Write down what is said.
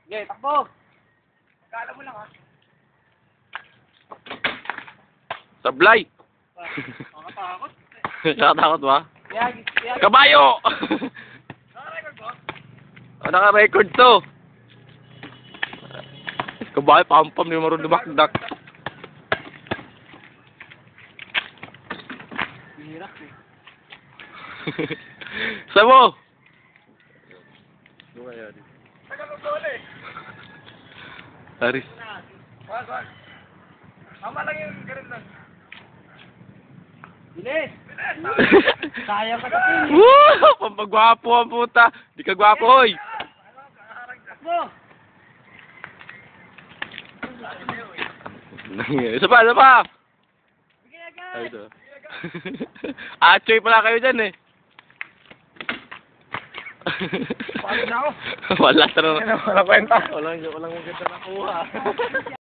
Sige, takbo. Kala mo lang ha. Sablay! Makatakot. Nakatakot ba? Yag. Kabayo! Nakarecord ba? Oh, naka-record to. Kabayo, pampam, ni marunong dumakdak. Hirap eh. Sabo! Tagal mo gole. Aris. Wag. Tama lang yung ganun lang. Bilis. Bilis! Sayang ka tapin. Woo! Pampagwapo ang puta. Di ka gwapo, hoy. Takbo. Isa pa, isa pa. Sige, agad. Ay, ito. Achoy pala kayo dyan eh. Pagod na ako. Wala, tara na. Walang kwenta. Walang maganda nakuha.